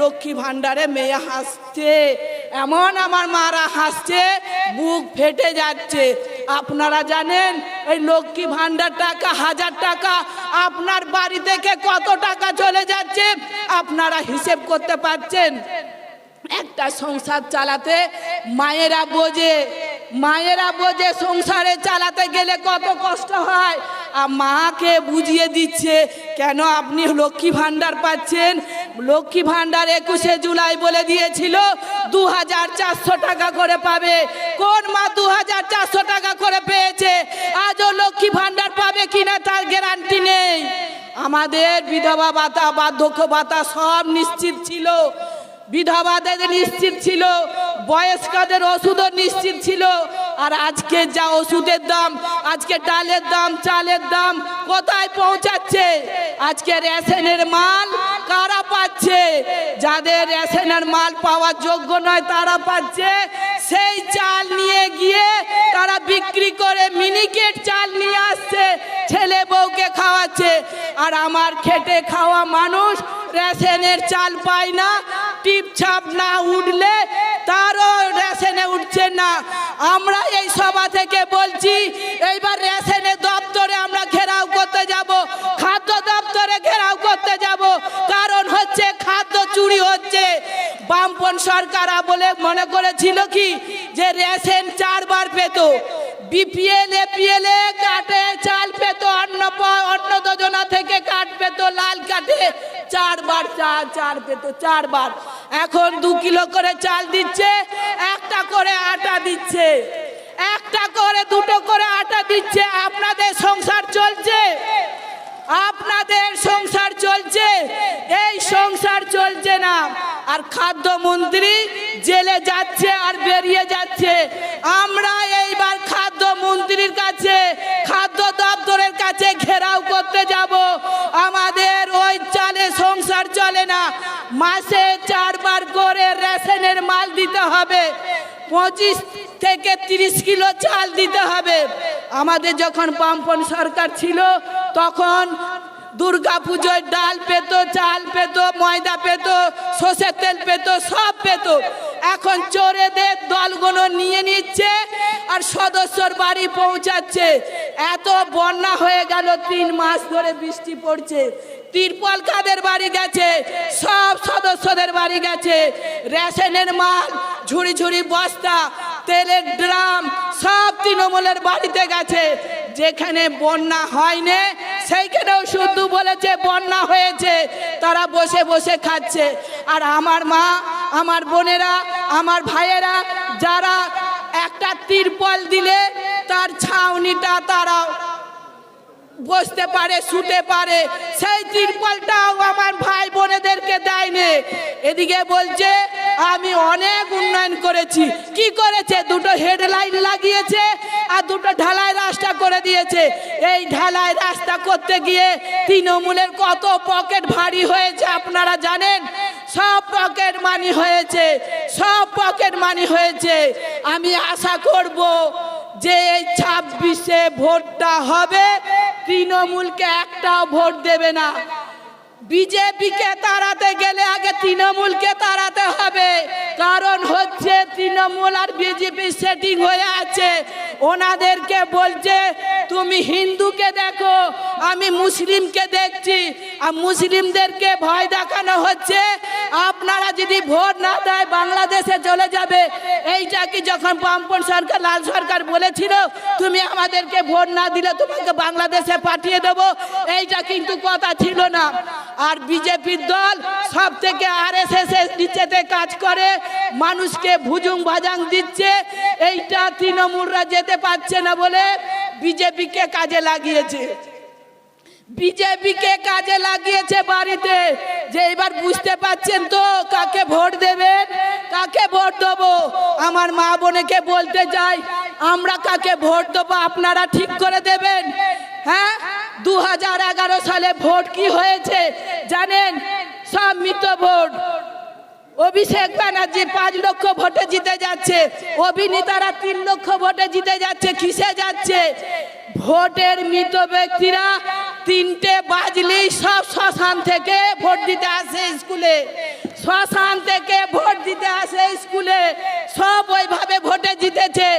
লক্ষ্মী ভাণ্ডারে মেয়ে হাসছে, এমন আমার মারা হাসছে, বুক ফেটে যাচ্ছে। আপনারা জানেন এই লক্ষ্মী ভাণ্ডার টাকা, 1000 টাকা আপনার বাড়ি থেকে কত টাকা চলে যাচ্ছে আপনারা হিসেব করতে পারছেন? একটা সংসার চালাতে মায়েরা বোঝে সংসারে চালাতে গেলে কত কষ্ট হয়। আর মাকে বুঝিয়ে দিচ্ছে কেন আপনি লক্ষ্মী ভাণ্ডার পাচ্ছেন। লক্ষ্মী ভাণ্ডার 21শে জুলাই বলে দিয়েছিল 2400 টাকা করে পাবে। কোন মা 2400 টাকা করে পেয়েছে? আজও লক্ষ্মী ভাণ্ডার পাবে কিনা তার গ্যারান্টি নেই। আমাদের বিধবা ভাতা, বার্ধক্য ভাতা সব নিশ্চিত ছিল, বিধবাদের নিশ্চিত ছিল, বয়স্কদের ওষুধও নিশ্চিত ছিল। আর আজকে যা ওষুধের দাম, আজকে ডালের দাম, চালের দাম কোথায় পৌঁছাচ্ছে? আজকে রেশনের মাল কারা পাচ্ছে? যাদের রেশনের মাল পাওয়ার যোগ্য নয় তারা পাচ্ছে। সেই চাল নিয়ে গিয়ে তারা বিক্রি করে মিনিকেট চাল নিয়ে আসছে, ছেলে বউকে খাওয়াচ্ছে। আর আমার খেটে খাওয়া মানুষ রেশনের চাল পায় না, টিপছাপ না উঠলে তারও রেশনে উঠছে না। আমরা এই সভা থেকে বলছি এইবার রেশনের দপ্তরে আমরা ঘেরাও করতে যাব, খাদ্য দপ্তরে ঘেরাও করতে যাব। কারণ হচ্ছে খাদ্য চুরি হচ্ছে। বামপন সরকার বলে মনে করেছিল কি যে রেশন 4 বার পেত, বিপিএল এপিএল কাটে চাল পেত, অন্ন যোজনা থেকে কাট পেত, লাল কাটে 4 বার চাল পেত, 4 বার। এখন 2 কিলো করে চাল দিচ্ছে, 1টা করে আটা দিচ্ছে, 1টা করে 2টো করে আটা দিচ্ছে। আপনাদের সংসার চলছে? আপনাদের সংসার চলছে? এই সংসার চলছে না। আর খাদ্যমন্ত্রী জেলে যাচ্ছে আর বেরিয়ে যাচ্ছে। আমরা এইবার খাদ্যমন্ত্রীর কাছে, খাদ্য দপ্তরের কাছে ঘেরাও করতে যাব। আমাদের ওই চালে সংসার চলে না। মাসে 4 বার করে রেশনের মাল দিতে হবে, 25 থেকে 30 কিলো চাল দিতে হবে। আমাদের যখন বামপন সরকার ছিল তখন দুর্গা পুজোয় ডাল পেত, চাল পেত, ময়দা পেত, সর্ষের তেল পেত, সব পেত। এখন চোরেদের দলগুলো নিয়ে নিচ্ছে আর সদস্যর বাড়ি পৌঁছাচ্ছে। এত বন্যা হয়ে গেল, 3 মাস ধরে বৃষ্টি পড়ছে। তিরপল কাদের বাড়ি গেছে? সব সদস্যদের বাড়ি গেছে। রেশনের মাল, ঝুড়ি ঝুড়ি বস্তা, তেলের ড্রাম সব তৃণমূলের বাড়িতে গেছে। যেখানে বন্যা হয়নি সেইখানেও শুধু বলেছে বন্যা হয়েছে, তারা বসে বসে খাচ্ছে। আর আমার মা, আমার বোনেরা, আমার ভাইয়েরা যারা একটা তিরপল দিলে তার ছাউনিটা তারা বসতে পারে, শুতে পারে, সেই তিরপলটাও আমার ভাই বোনেদেরকে দেয়নি। এদিকে বলছে আমি অনেক উন্নয়ন করেছি। কি করেছে? 2টো হেডলাইন লাগিয়েছে আর 2টো ঢালাই রাস্তা করে দিয়েছে। এই ঢালাই রাস্তা করতে গিয়ে তৃণমূলের কত পকেট ভারী হয়েছে আপনারা জানেন? সব পকেট মানি হয়েছে, সব পকেট মানি হয়েছে। আমি আশা করব যে এই 26-এ ভোটটা হবে, তৃণমূলকে একটাও ভোট দেবে না। বিজেপিকে তাড়াতে গেলে আগে তৃণমূলকে তাড়াতে হবে। কারণ হচ্ছে তৃণমূল আর বিজেপি সেটিং হয়ে আছে। ওনাদেরকে বলছে তুমি হিন্দুকে দেখো, আমি মুসলিমকে দেখছি। আর মুসলিমদেরকে ভয় দেখানো হচ্ছে আপনারা যদি ভোট না দেয় বাংলাদেশে চলে যাবে। এইটা কি যখন বামপন সরকার, লাল সরকার বলেছিল তুমি আমাদেরকে ভোট না দিলে তোমাকে বাংলাদেশে পাঠিয়ে দেবো, এইটা কিন্তু কথা ছিল না। আর বিজেপির দল সব থেকে আরএসএস এর নিচেতে কাজ করে, মানুষকে ভুজুং ভাজাং দিচ্ছে। এইটা তৃণমূলরা যেতে পারছে না বলে বিজেপিকে কাজে লাগিয়েছে, বিজেপিকে কাজে লাগিয়েছে বাড়িতে। যে এবার বুঝতে পাচ্ছেন তো কাকে ভোট দেবেন, কাকে ভোট দেবো। আমার মা বোনেকে বলতে চাই আমরা কাকে ভোট দেবো আপনারা ঠিক করে দেবেন। হ্যাঁ, 2011 সালে ভোট কি হয়েছে জানেন? সব মৃত ভোট। অভিষেক ব্যানার্জি 5 লক্ষ ভোটে জিতে যাচ্ছে, অভিনেতারা 3 লক্ষ ভোটে জিতে যাচ্ছে। কিসে যাচ্ছে? ভোটের মৃত ব্যক্তিরা 3টে বাজলেই সব শ্মশান থেকে ভোট দিতে আসে স্কুলে, শ্মশান থেকে ভোট দিতে আসে স্কুলে, সব ওইভাবে ভোটে জিতেছে।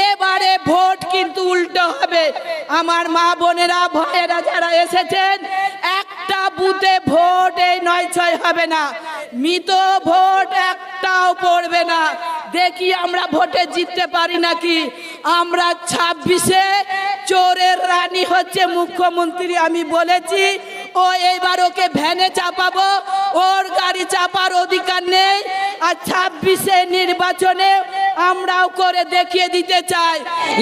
এবারে ভোট কিন্তু উল্টো হবে। আমার মা বোনেরা ভাইয়েরা যারা এসেছেন, একটা বুথে ভোট এই 9-6 হবে না, মৃত ভোট একটাও পড়বে না। দেখি আমরা ভোটে জিততে পারি নাকি। আমরা 26-এ চোরের রানী হচ্ছে মুখ্যমন্ত্রী। আমি বলেছি ও এইবার ওকে ভ্যানে চাপাবো, ওর গাড়ি চাপার অধিকার নেই। আর 26-এ নির্বাচনে আমরাও করে দেখিয়ে দিতে চাই।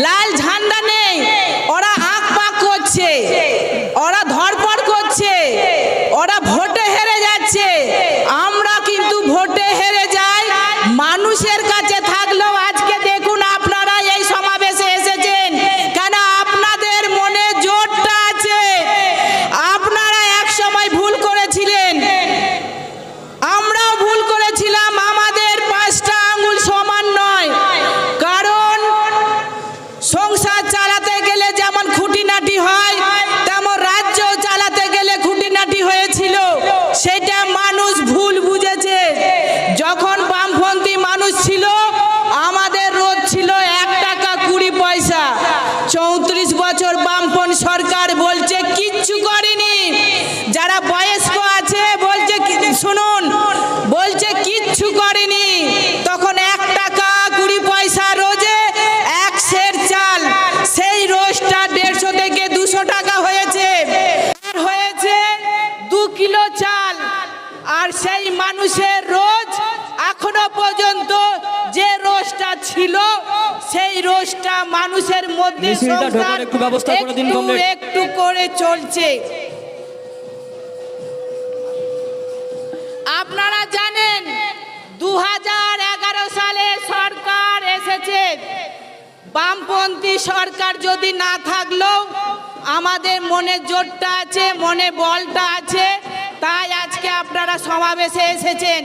লাল ঝান্ডা নেই, ওরা আঁক পাক করছে, ওরা ধরপড় করছে, ওরা ভোটে হেরে যাচ্ছে। আমরা কিন্তু ভোটে হেরে যাই মানুষের কাছে থাকলেও। আজকে দেখুন আপনারা এই সমাবেশে এসেছেন কেন? আপনাদের মনে জোরটা আছে। আপনারা এক সময় ভুল করেছিলেন, আমরাও ভুল করেছিলাম। আমাদের 5টা আঙ্গুল সমান নয়, কারণ সংসার চালাতে গেলে যেমন খুঁটিনাটি হয়, তেমন রাজ্য চালাতে গেলে খুঁটিনাটি হয়েছিল। সেটা মানুষ ভুল বুঝেছে। যখন বামপন্থী মানুষ ছিল, আমাদের রোজ ছিল 1 টাকা 20 পয়সা। 34 বছর বামপন্থী সরকার বলছে কিচ্ছু করেনি। যারা বয়স্ক আছে বলছে, শুনুন, বলছে কিচ্ছু করেনি। তখন 1 টাকা 20 পয়সা রোজে 1 সের চাল, সেই রোজটা 150 থেকে 200 টাকা হয়েছে। হয়েছে 2 কিলো চাল। আর সেই মানুষের রোজ এখনো পর্যন্ত যে রোজটা ছিল, সেই রোজটা মানুষের মধ্যে সংসার একটু একটু করে চলছে। আপনারা জানেন 2011 সালে সরকার এসেছে। বামপন্থী সরকার যদি না থাকলেও আমাদের মনে জোরটা আছে, মনে বলটা আছে, তাই আজকে আপনারা সমাবেশে এসেছেন।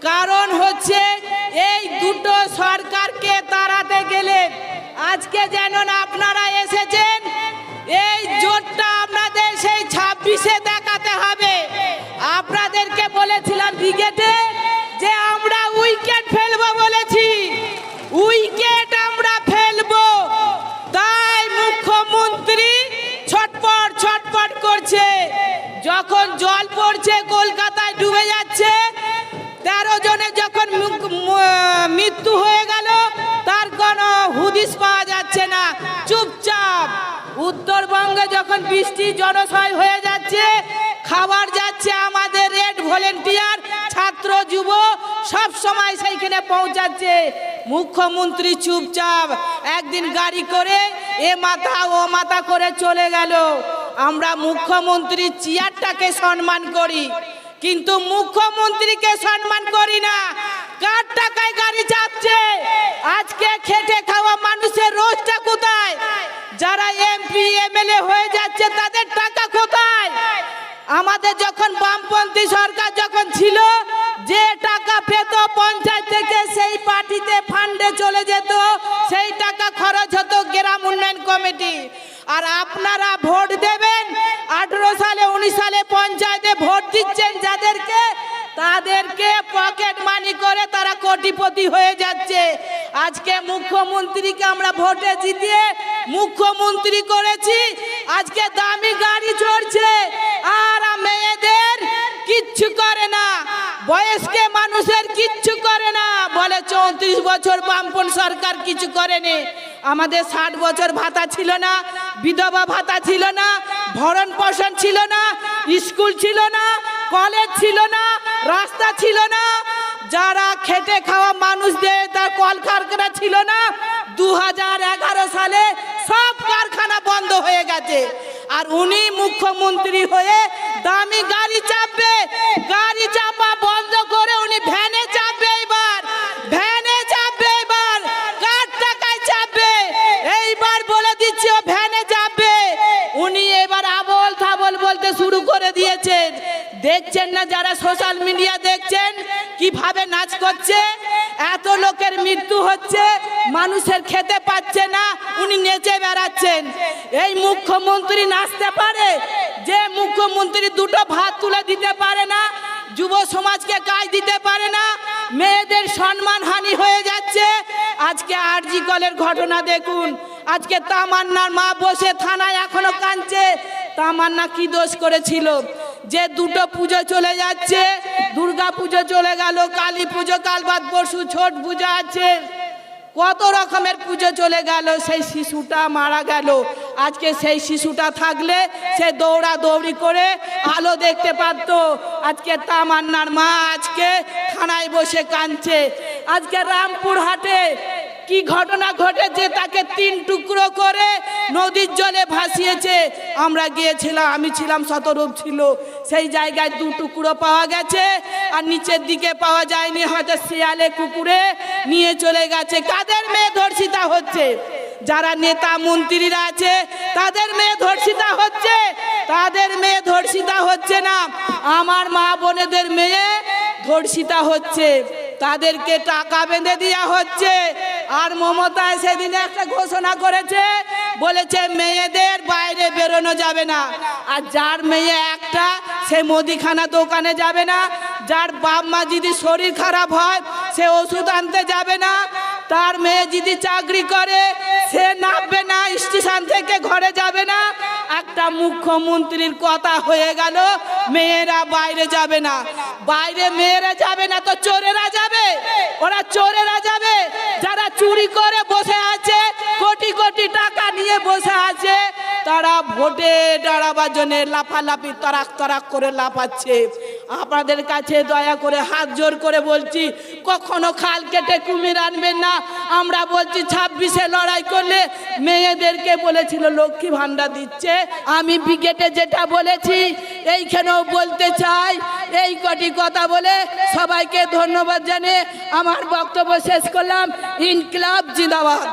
কারণ হচ্ছে এই দুটো সরকারকে তাড়াতে গেলে আজকে যেন আপনারা এসেছেন, এই জোরটা আপনাদের সেই 26-এ দেখাতে হবে। আপনাদেরকে বলেছিলাম ব্রিগেডে যে আমরা উইকেট ফেলবো, বলেছি উইকেট আমরা ফেলবো। তাই মুখ্যমন্ত্রী ছটপট ছটপট করছে। যখন জল পড়ছে, কলকাতায় ডুবে যাচ্ছে, 13 জনের যখন মৃত্যু হয়ে গেল, তার কোনো হুদিস পাওয়া যাচ্ছে না, চুপচাপ। উত্তরবঙ্গে যখন বৃষ্টি জনশয় হয়ে যাচ্ছে, খাবার যাচ্ছে, আমাদের রেড ভলেন্টিয়ার ছাত্র যুব সব সময় সেইখানে পৌঁছাচ্ছে, মুখ্যমন্ত্রী চুপচাপ। একদিন গাড়ি করে এ মাথা ও মাথা করে চলে গেল। আমরা মুখ্যমন্ত্রীর চেয়ারটাকে সম্মান করি, কিন্তু মুখ্যমন্ত্রীকে সম্মান করি না। কার টাকায় গাড়ি চাপছে? আজকে খেটে খাওয়া মানুষের রোজটা কোথায়? যারা এমপি এমএলএ হয়ে যাচ্ছে, তাদের টাকা কোথায়? আমাদের যখন বামপন্থী সরকার যখন ছিল, যে টাকা পেত পঞ্চায়েত থেকে, সেই পার্টিতে ফান্ডে চলে যেত, সেই টাকা খরচ হতো গ্রাম উন্নয়ন কমিটি। আর আপনারা ভোট দেবেন 18 সালে 19 সালে পঞ্চায়েতে ভোট দিচ্ছেন যাদেরকে, তাদেরকে পকেট মানি করে তারা কোটিপতি হয়ে যাচ্ছে। আজকে মুখ্যমন্ত্রীকে আমরা ভোটে জিতিয়ে মুখ্যমন্ত্রী করেছি। আজকে দামি গাড়ি চড়ছে, আর মেয়েদের কিচ্ছু করে না, বয়স্ক মানুষের কিচ্ছু করে না। বলে 34 বছর বামপন্থী সরকার কিছু করেনি। আমাদের 60 বছর ভাতা ছিল না, বিধবা ভাতা ছিল না, ভরণ পোষণ ছিল না, স্কুল ছিল না, কলেজ ছিল না, রাস্তা ছিল না। যারা খেটে খাওয়া মানুষদের তার কলকারখানা ছিল না। 2011 সালে সব কারখানা বন্ধ হয়ে গেছে। আর উনি মুখ্যমন্ত্রী হয়ে দামি গাড়ি চাপবে, গাড়ি চাপা বন্ধ করে উনি ভ্যানে চাপবে। এবার ভ্যানে চাপবে, এবার কার টাকায় চাপবে? এইবার বলে দিচ্ছি ও ভ্যানে চাপবে। উনি এবার আবল তাবল বলতে শুরু করে দিয়েছেন। দেখছেন না যারা সোশ্যাল মিডিয়া দেখছেন কিভাবে নাচ করছে? এত লোকের মৃত্যু হচ্ছে, মানুষের খেতে পাচ্ছে না, উনি নেচে বেড়াচ্ছেন। এই মুখ্যমন্ত্রী নাচতে পারে? যে মুখ্যমন্ত্রী দুটো ভাত তুলে দিতে পারে না, যুব সমাজকে কাজ দিতে পারে না, মেয়েদের সম্মানহানি হয়ে যাচ্ছে। আজকে আরজি কলের ঘটনা দেখুন, আজকে তামান্নার মা বসে থানায় এখনো কাঁদছে। তামান্না কি দোষ করেছিল যে দুটো পুজো চলে যাচ্ছে? দুর্গা পুজো চলে গেল, কালী পুজো কাল বাদ পরশু, ছট পূজা আছে, কত রকমের পুজো চলে গেল, সেই শিশুটা মারা গেল। আজকে সেই শিশুটা থাকলে সে দৌড়াদৌড়ি করে আলো দেখতে পারত। আজকে তামান্নার মা আজকে থানায় বসে কাঁদছে। আজকে রামপুরহাটে কি ঘটনা ঘটেছে, তাকে 3 টুকরো করে নদীর জলে ভাসিয়েছে। আমরা গিয়েছিলাম, আমি ছিলাম, শতরূপ ছিল, সেই জায়গায় 2 টুকরো পাওয়া গেছে, আর নিচের দিকে পাওয়া যায়নি, হয়তো শিয়ালে কুকুরে নিয়ে চলে গেছে। কাদের মেয়ে ধর্ষিতা হচ্ছে? যারা নেতা মন্ত্রীরা আছে তাদের মেয়ে ধর্ষিতা হচ্ছে, তাদের মেয়ে ধর্ষিতা হচ্ছে না। আমার মা বোনেদের মেয়ে ধর্ষিতা হচ্ছে, তাদেরকে টাকা বেঁধে দেওয়া হচ্ছে। আর মমতা সেদিন একটা ঘোষণা করেছে, বলেছে মেয়েদের বাইরে বেরোনো যাবে না। আর যার মেয়ে একটা, সে মুদিখানা দোকানে যাবে না। যার বাপ মা যদি শরীর খারাপ হয়, সে ওষুধ আনতে যাবে না। তার মেয়ে যদি চাকরি করে, সে নামবে না, স্টেশন থেকে ঘরে যাবে না। একটা মুখ্যমন্ত্রীর কথা হয়ে গেল, মেয়েরা বাইরে যাবে না। বাইরে মেয়েরা যাবে না তো চোরেরা যাবে, ওরা চোরেরা যাবে। যারা চুরি করে বসে আছে, কোটি কোটি টাকা নিয়ে বসে আছে, তারা ভোটে দাঁড়াবার জন্য লাফালাফি তরাক তরাক করে লাফাচ্ছে। আপনাদের কাছে দয়া করে হাত জোর করে বলছি, কখনো খাল কেটে কুমির আনবেন না। আমরা বলছি 26-এ লড়াই করলে মেয়েদেরকে বলেছিল লক্ষ্মী ভান্ডার দিচ্ছে। আমি ব্রিগেডে যেটা বলেছি এইখানেও বলতে চাই। এই কটি কথা বলে সবাইকে ধন্যবাদ জানিয়ে আমার বক্তব্য শেষ করলাম। ইনকিলাব জিন্দাবাদ।